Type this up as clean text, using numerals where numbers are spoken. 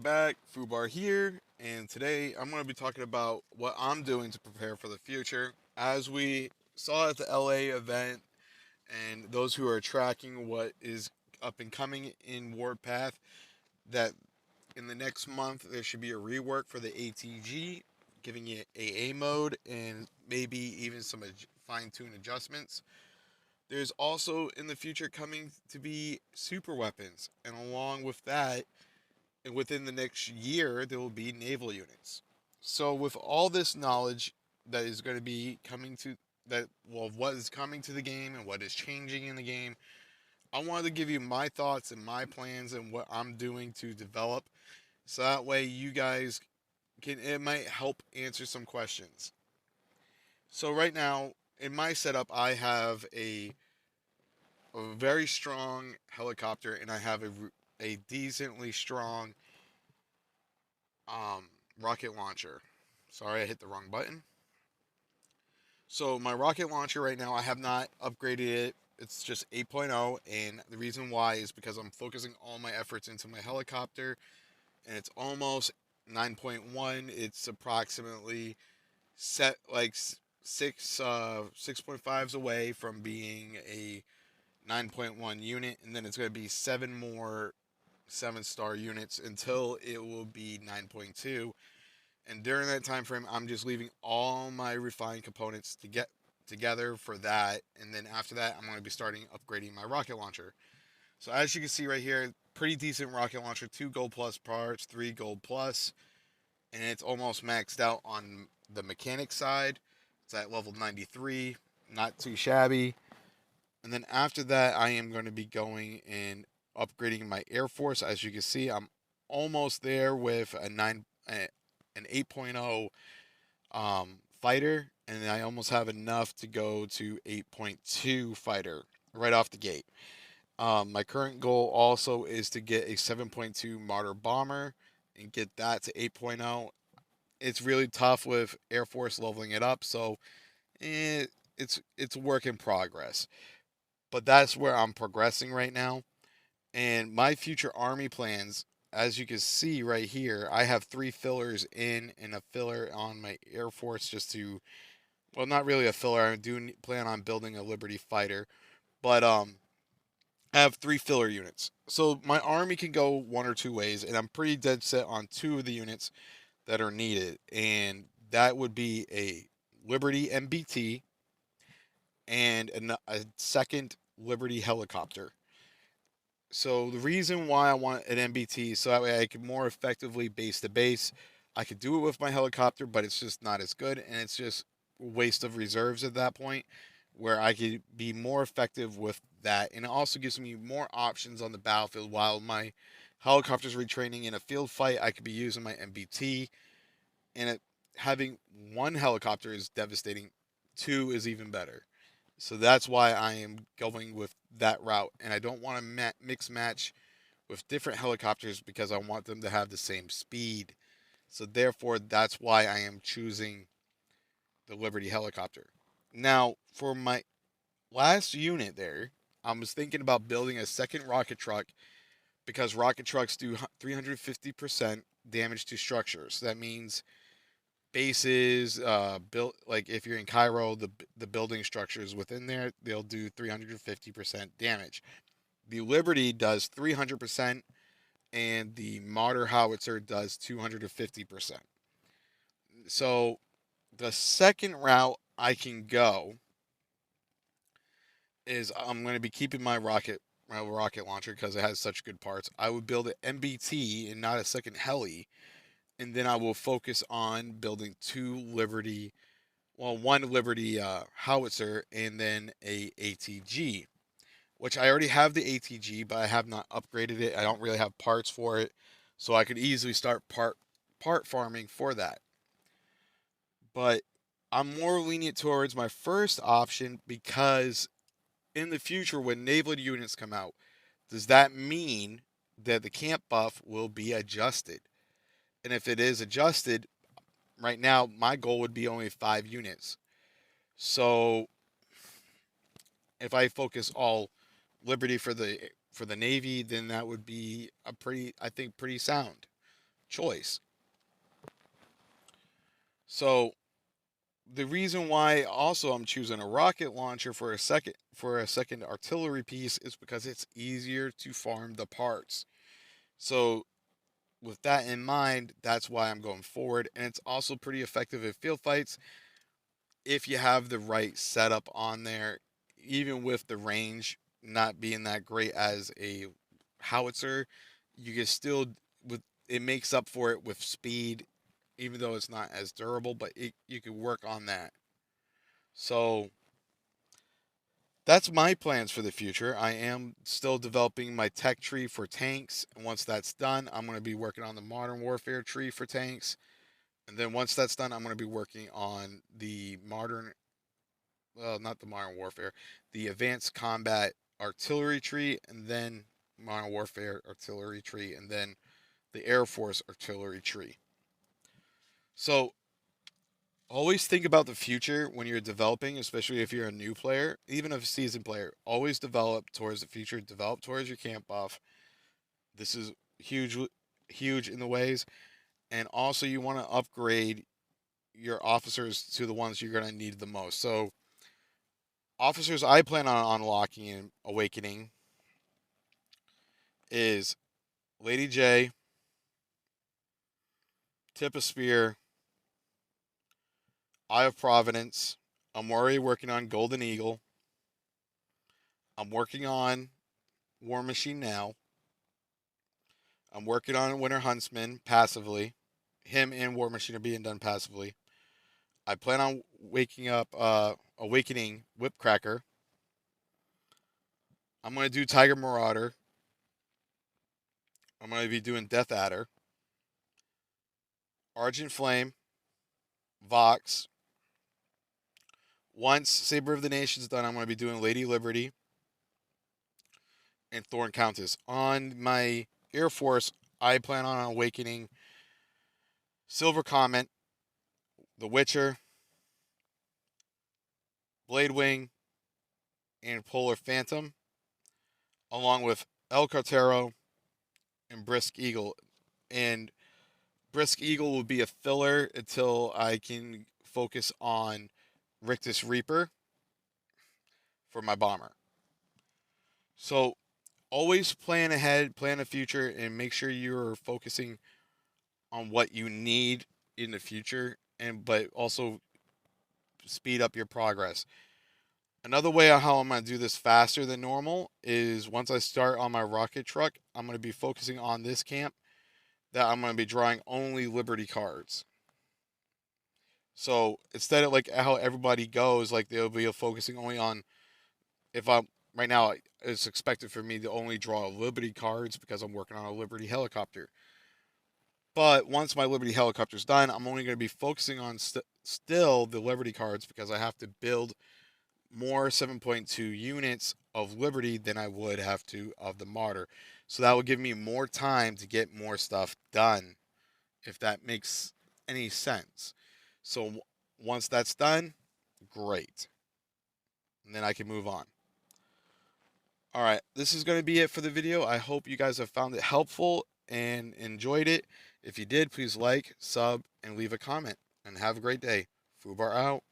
welcome back. Fubar here, and today I'm going to be talking about what I'm doing to prepare for the future. As we saw at the LA event, and those who are tracking what is up and coming in Warpath, that in the next month there should be a rework for the ATG, giving it AA mode and maybe even some fine tune adjustments. There's also in the future coming to be super weapons, and along with that, and within the next year, there will be naval units. So, with all this knowledge that is going to be coming to what is coming to the game and what is changing in the game, I wanted to give you my thoughts and my plans and what I'm doing to develop, so that way you guys it might help answer some questions. So, right now, in my setup, I have a very strong helicopter and I have a decently strong um, rocket launcher. Sorry, I hit the wrong button. So my rocket launcher right now, I have not upgraded it. It's just 8.0, and the reason why is because I'm focusing all my efforts into my helicopter, and it's almost 9.1. It's approximately set like 6.5s away from being a 9.1 unit, and then it's going to be seven more 7-star units until it will be 9.2. And during that time frame, I'm just leaving all my refined components to get together for that. And then after that, I'm going to be starting upgrading my rocket launcher. So as you can see right here, pretty decent rocket launcher, 2 gold plus parts, 3 gold plus, and it's almost maxed out on the mechanic side. It's at level 93, not too shabby. And then after that, I am going to be going and upgrading my Air Force. As you can see, I'm almost there with an 8.0 fighter, and I almost have enough to go to 8.2 fighter right off the gate. My current goal also is to get a 7.2 Marder bomber and get that to 8.0. It's really tough with Air Force leveling it up, so eh, it's a work in progress. But that's where I'm progressing right now. And my future army plans, as you can see right here, I have 3 fillers in and a filler on my Air Force just to, well, not really a filler. I do plan on building a Liberty fighter, but I have 3 filler units. So my army can go one or two ways, and I'm pretty dead set on 2 of the units that are needed, and that would be a Liberty MBT and a second Liberty helicopter. So the reason why I want an MBT is so that way I can more effectively base to base. I could do it with my helicopter, but it's just not as good, and it's just a waste of reserves at that point. Where I could be more effective with that, and it also gives me more options on the battlefield. While my helicopter's retraining in a field fight, I could be using my MBT, and having one helicopter is devastating. Two is even better. So that's why I am going with that route. And I don't want to mix match with different helicopters because I want them to have the same speed. So therefore, that's why I am choosing the Liberty helicopter. Now, for my last unit there, I was thinking about building a second rocket truck because rocket trucks do 350% damage to structures. So that means bases, built like if you're in Cairo, the building structures within there, they'll do 350% damage. The Liberty does 300%, and the Marder Howitzer does 250%. So the second route I can go is I'm going to be keeping my rocket launcher because it has such good parts. I would build an MBT and not a second heli, and then I will focus on building one Liberty howitzer and then a ATG, which I already have the ATG, but I have not upgraded it. I don't really have parts for it, so I could easily start part farming for that. But I'm more lenient towards my first option because in the future, when naval units come out, does that mean that the camp buff will be adjusted? And if it is adjusted, right now my goal would be only 5 units. So if I focus all Liberty for the Navy, then that would be a pretty, I think, pretty sound. choice. So the reason why also I'm choosing a rocket launcher for a second artillery piece is because it's easier to farm the parts. So with that in mind, that's why I'm going forward, and it's also pretty effective in field fights if you have the right setup on there, even with the range not being that great as a howitzer, you can still with it makes up for it with speed, even though it's not as durable, but you can work on that. So that's my plans for the future. I am still developing my tech tree for tanks, and once that's done, I'm going to be working on the modern warfare tree for tanks. And then once that's done, I'm going to be working on the modern, well, not the modern warfare, the advanced combat artillery tree, and then modern warfare artillery tree, and then the Air Force artillery tree. So always think about the future when you're developing, especially if you're a new player, even a seasoned player. Always develop towards the future, develop towards your camp buff. This is huge, huge in the ways. And also, you want to upgrade your officers to the ones you're going to need the most. So, officers I plan on unlocking in Awakening is Lady J, Tip of Spear, Eye of Providence. I'm already working on Golden Eagle. I'm working on War Machine now. I'm working on Winter Huntsman passively. Him and War Machine are being done passively. I plan on Awakening Whipcracker. I'm going to do Tiger Marauder. I'm going to be doing Death Adder, Argent Flame, Vox. Once Saber of the Nation's done, I'm going to be doing Lady Liberty and Thorn Countess. On my Air Force, I plan on Awakening Silver Comet, The Witcher, Blade Wing, and Polar Phantom, along with El Cartero and Brisk Eagle. And Brisk Eagle will be a filler until I can focus on Rictus Reaper for my bomber. So always plan ahead, plan the future, and make sure you're focusing on what you need in the future, and but also speed up your progress. Another way on how I'm going to do this faster than normal is once I start on my rocket truck, I'm going to be focusing on this camp that I'm going to be drawing only Liberty cards. So instead of like how everybody goes, like they'll be focusing only on, if I'm right now, it's expected for me to only draw Liberty cards because I'm working on a Liberty helicopter. But once my Liberty helicopter's done, I'm only going to be focusing on still the Liberty cards because I have to build more 7.2 units of Liberty than I would have to of the Martyr. So that will give me more time to get more stuff done, if that makes any sense. So once that's done, great. And then I can move on. All right, this is going to be it for the video. I hope you guys have found it helpful and enjoyed it. If you did, please like, sub, and leave a comment. And have a great day. Fubar out.